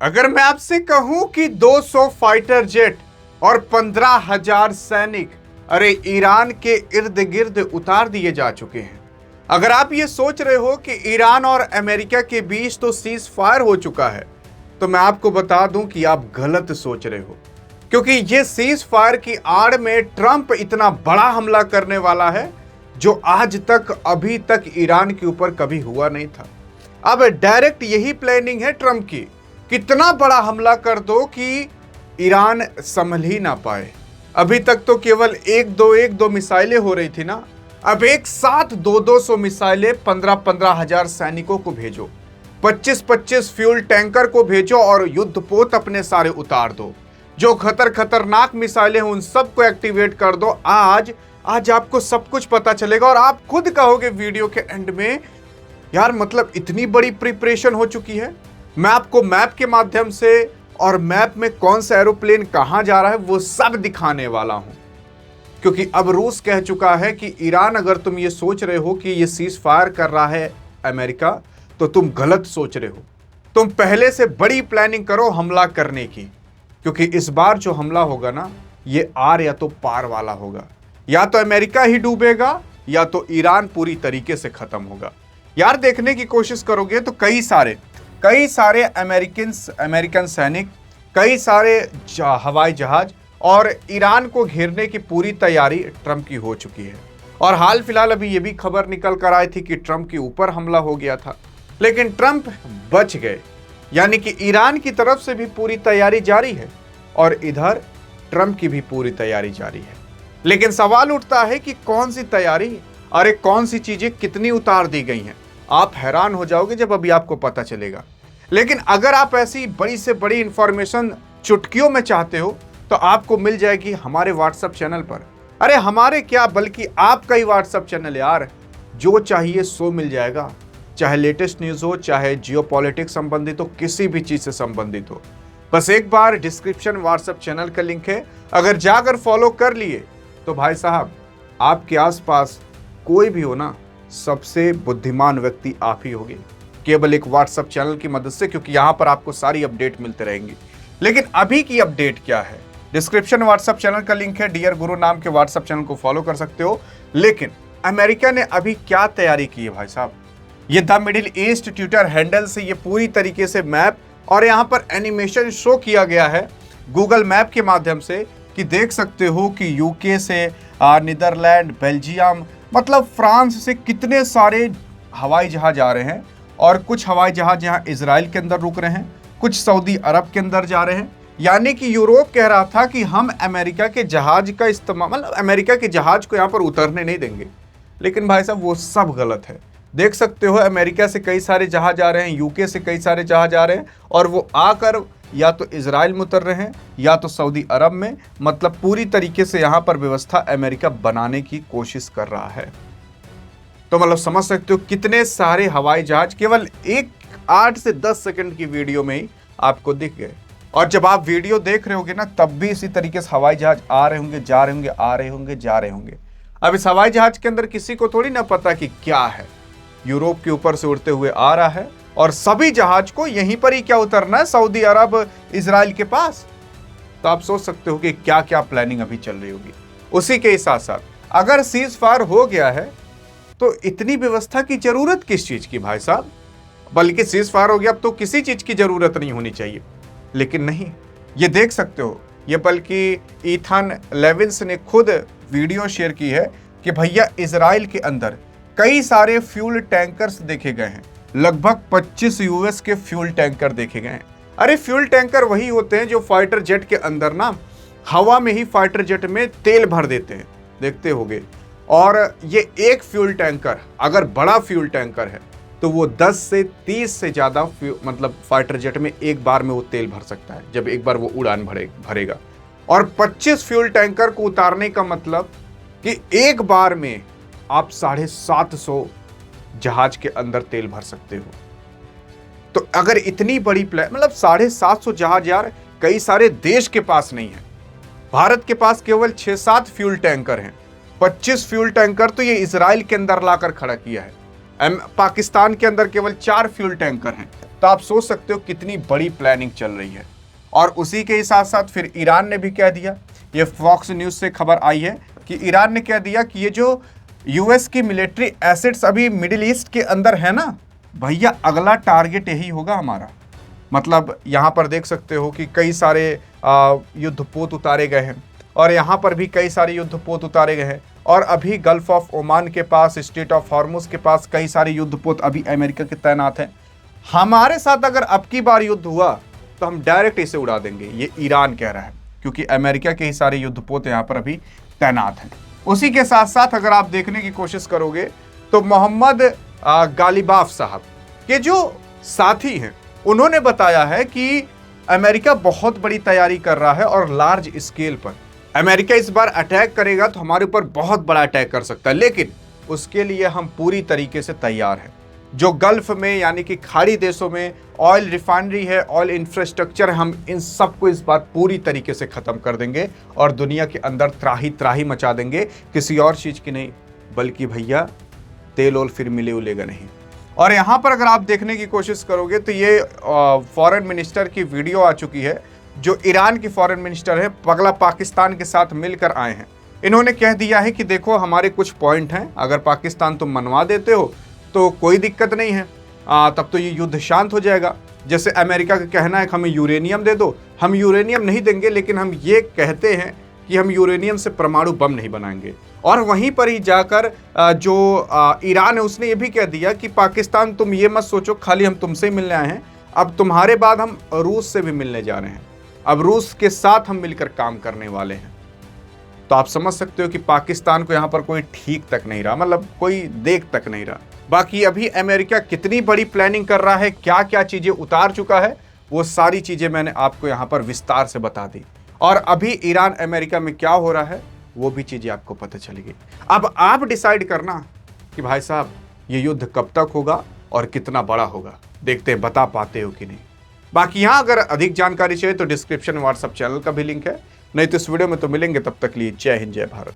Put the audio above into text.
अगर मैं आपसे कहूं कि 200 फाइटर जेट और 15,000 सैनिक अरे ईरान के इर्द गिर्द उतार दिए जा चुके हैं। अगर आप ये सोच रहे हो कि ईरान और अमेरिका के बीच तो सीज फायर हो चुका है, तो मैं आपको बता दूं कि आप गलत सोच रहे हो, क्योंकि ये सीज फायर की आड़ में ट्रंप इतना बड़ा हमला करने वाला है जो आज तक अभी तक ईरान के ऊपर कभी हुआ नहीं था। अब डायरेक्ट यही प्लानिंग है ट्रंप की, कितना बड़ा हमला कर दो कि ईरान संभल ही ना पाए। अभी तक तो केवल एक दो मिसाइलें हो रही थी ना, अब एक साथ 200 मिसाइलें 15 हजार सैनिकों को भेजो, 25 फ्यूल टैंकर को भेजो और युद्धपोत अपने सारे उतार दो। जो खतरनाक मिसाइलें हैं उन सबको एक्टिवेट कर दो। आज आपको सब कुछ पता चलेगा और आप खुद कहोगे वीडियो के एंड में, यार मतलब इतनी बड़ी प्रिपरेशन हो चुकी है। मैं आपको मैप के माध्यम से और मैप में कौन सा एरोप्लेन कहां जा रहा है वो सब दिखाने वाला हूं, क्योंकि अब रूस कह चुका है कि ईरान, अगर तुम ये सोच रहे हो कि ये सीज फायर कर रहा है अमेरिका, तो तुम गलत सोच रहे हो। तुम पहले से बड़ी प्लानिंग करो हमला करने की, क्योंकि इस बार जो हमला होगा ना, ये आर या तो पार वाला होगा। या तो अमेरिका ही डूबेगा या तो ईरान पूरी तरीके से खत्म होगा। यार देखने की कोशिश करोगे तो कई सारे अमेरिकन सैनिक, कई सारे हवाई जहाज और ईरान को घेरने की पूरी तैयारी ट्रंप की हो चुकी है। और हाल फिलहाल अभी ये भी खबर निकल कर आई थी कि ट्रंप के ऊपर हमला हो गया था, लेकिन ट्रंप बच गए। यानी कि ईरान की तरफ से भी पूरी तैयारी जारी है और इधर ट्रंप की भी पूरी तैयारी जारी है। लेकिन सवाल उठता है कि कौन सी तैयारी, अरे कौन सी चीजें कितनी उतार दी गई हैं। आप हैरान हो जाओगे जब अभी आपको पता चलेगा। लेकिन अगर आप ऐसी बड़ी से बड़ी इंफॉर्मेशन चुटकियों में चाहते हो तो आपको मिल जाएगी हमारे व्हाट्सएप चैनल पर। अरे हमारे क्या, बल्कि आपका ही व्हाट्सएप चैनल यार, जो चाहिए सो मिल जाएगा। चाहे लेटेस्ट न्यूज हो, चाहे जियोपॉलिटिक्स संबंधित हो, किसी भी चीज से संबंधित हो, बस एक बार डिस्क्रिप्शन व्हाट्सएप चैनल का लिंक है, अगर जाकर फॉलो कर लिए तो भाई साहब आपके आसपास कोई भी हो ना, सबसे बुद्धिमान व्यक्ति आप ही होगे, केवल एक व्हाट्सएप चैनल की मदद से, क्योंकि यहां पर आपको सारी अपडेट मिलते रहेंगी। लेकिन अभी की अपडेट क्या है, डिस्क्रिप्शन व्हाट्सएप चैनल का लिंक है, डियर गुरु नाम के व्हाट्सएप चैनल को फॉलो कर सकते हो। लेकिन अमेरिका ने अभी क्या तैयारी की है भाई साहब, ये the middle east Twitter handle से ये पूरी तरीके से मैप और यहाँ पर एनिमेशन शो किया गया है गूगल मैप के माध्यम से, कि देख सकते हो कि यूके से नीदरलैंड, बेल्जियम, मतलब फ्रांस से कितने सारे हवाई जहाज आ रहे हैं। और कुछ हवाई जहाज यहाँ इजराइल के अंदर रुक रहे हैं, कुछ सऊदी अरब के अंदर जा रहे हैं। यानी कि यूरोप कह रहा था कि हम अमेरिका के जहाज का इस्तेमाल, मतलब अमेरिका के जहाज को यहाँ पर उतरने नहीं देंगे। लेकिन भाई साहब वो सब गलत है। देख सकते हो अमेरिका से कई सारे जहाज आ रहे हैं, यूके से कई सारे जहाज आ रहे हैं, और वो आकर या तो इजराइल में उतर रहे हैं या तो सऊदी अरब में। मतलब पूरी तरीके से यहाँ पर व्यवस्था अमेरिका बनाने की कोशिश कर रहा है। तो मतलब समझ सकते हो कितने सारे हवाई जहाज केवल एक 8 से 10 सेकंड की वीडियो में ही आपको दिख गए। और जब आप वीडियो देख रहे होगे ना, तब भी इसी तरीके से हवाई जहाज आ रहे होंगे, जा रहे होंगे, आ रहे होंगे, जा रहे होंगे। अब इस हवाई जहाज के अंदर किसी को थोड़ी ना पता कि क्या है, यूरोप के ऊपर से उड़ते हुए आ रहा है और सभी जहाज को यहीं पर ही क्या उतरना है, सऊदी अरब, इजराइल के पास। तो आप सोच सकते हो कि क्या क्या प्लानिंग अभी चल रही होगी। उसी के साथ साथ अगर सीज फायर हो गया है तो इतनी व्यवस्था की जरूरत किस चीज की भाई साहब, बल्कि सीज फायर हो गया अब तो किसी चीज की जरूरत नहीं होनी चाहिए। लेकिन नहीं, ये देख सकते हो, ये बल्कि ईथन लेविन्स ने खुद वीडियो शेयर की है कि भैया इजराइल के अंदर कई सारे फ्यूल टैंकर्स देखे गए हैं, लगभग 25 यूएस के फ्यूल टैंकर देखे गए हैं। अरे फ्यूल टैंकर वही होते हैं जो फाइटर जेट के अंदर ना हवा में ही फाइटर जेट में तेल भर देते हैं, देखते होगे। और ये एक फ्यूल टैंकर अगर बड़ा फ्यूल टैंकर है तो वो 10 से 30 से ज़्यादा मतलब फाइटर जेट में एक बार में वो तेल भर सकता है, जब एक बार वो उड़ान भरेगा। और 25 फ्यूल टैंकर को उतारने का मतलब कि एक बार में आप 750 जहाज के अंदर तेल भर सकते हो। तो अगर इतनी बड़ी मतलब 750 जहाज, यार कई सारे देश के पास नहीं है। भारत के पास केवल 6-7 फ्यूल टैंकर हैं, 25 फ्यूल टैंकर तो ये इजराइल के अंदर लाकर खड़ा किया है। पाकिस्तान के अंदर केवल 4 फ्यूल टैंकर हैं। तो तो आप सोच सकते हो कितनी बड़ी प्लानिंग चल रही है। और उसी के ही साथ साथ फिर ईरान ने भी कह दिया, ये फॉक्स न्यूज से खबर आई है कि ईरान ने कह दिया कि ये जो यूएस की मिलिट्री एसेट्स अभी मिडिल ईस्ट के अंदर है ना भैया, अगला टारगेट यही होगा हमारा। मतलब यहाँ पर देख सकते हो कि कई सारे युद्धपोत उतारे गए हैं और यहाँ पर भी कई सारे युद्धपोत उतारे गए हैं। और अभी गल्फ ऑफ ओमान के पास, स्ट्रेट ऑफ हॉर्मुज के पास कई सारे युद्धपोत अभी अमेरिका के तैनात हैं। हमारे साथ अगर अब की बार युद्ध हुआ तो हम डायरेक्ट इसे उड़ा देंगे, ये ईरान कह रहा है, क्योंकि अमेरिका के ही सारे युद्धपोत यहाँ पर अभी तैनात हैं। उसी के साथ साथ अगर आप देखने की कोशिश करोगे तो मोहम्मद गालिबाफ साहब के जो साथी हैं उन्होंने बताया है कि अमेरिका बहुत बड़ी तैयारी कर रहा है और लार्ज स्केल पर अमेरिका इस बार अटैक करेगा तो हमारे ऊपर बहुत बड़ा अटैक कर सकता है, लेकिन उसके लिए हम पूरी तरीके से तैयार हैं। जो गल्फ में यानी कि खाड़ी देशों में ऑयल रिफाइनरी है, ऑयल इंफ्रास्ट्रक्चर है, हम इन सबको इस बार पूरी तरीके से खत्म कर देंगे और दुनिया के अंदर त्राही त्राही मचा देंगे। किसी और चीज की नहीं, बल्कि भैया तेल ओल फिर मिले उलेगा नहीं। और यहाँ पर अगर आप देखने की कोशिश करोगे तो ये फॉरेन मिनिस्टर की वीडियो आ चुकी है, जो ईरान की फॉरेन मिनिस्टर है, पगला पाकिस्तान के साथ मिलकर आए हैं। इन्होंने कह दिया है कि देखो हमारे कुछ पॉइंट हैं, अगर पाकिस्तान तुम मनवा देते हो तो कोई दिक्कत नहीं है, तब तो ये युद्ध शांत हो जाएगा। जैसे अमेरिका का कहना है कि हमें यूरेनियम दे दो, हम यूरेनियम नहीं देंगे, लेकिन हम ये कहते हैं कि हम यूरेनियम से परमाणु बम नहीं बनाएंगे। और वहीं पर ही जाकर जो ईरान है उसने ये भी कह दिया कि पाकिस्तान तुम ये मत सोचो खाली हम तुमसे ही मिलने आए हैं, अब तुम्हारे बाद हम रूस से भी मिलने जा रहे हैं, अब रूस के साथ हम मिलकर काम करने वाले हैं। तो आप समझ सकते हो कि पाकिस्तान को यहाँ पर कोई ठीक तक नहीं रहा, मतलब कोई देख तक नहीं रहा। बाकी अभी अमेरिका कितनी बड़ी प्लानिंग कर रहा है, क्या क्या चीजें उतार चुका है, वो सारी चीजें मैंने आपको यहाँ पर विस्तार से बता दी। और अभी ईरान अमेरिका में क्या हो रहा है वो भी चीजें आपको पता चलेगी। अब आप डिसाइड करना कि भाई साहब ये युद्ध कब तक होगा और कितना बड़ा होगा, देखते हैं बता पाते हो कि नहीं। बाकी यहाँ अगर अधिक जानकारी चाहिए तो डिस्क्रिप्शन व्हाट्सएप चैनल का भी लिंक है, नहीं तो इस वीडियो में तो मिलेंगे। तब तक लिए जय हिंद जय भारत।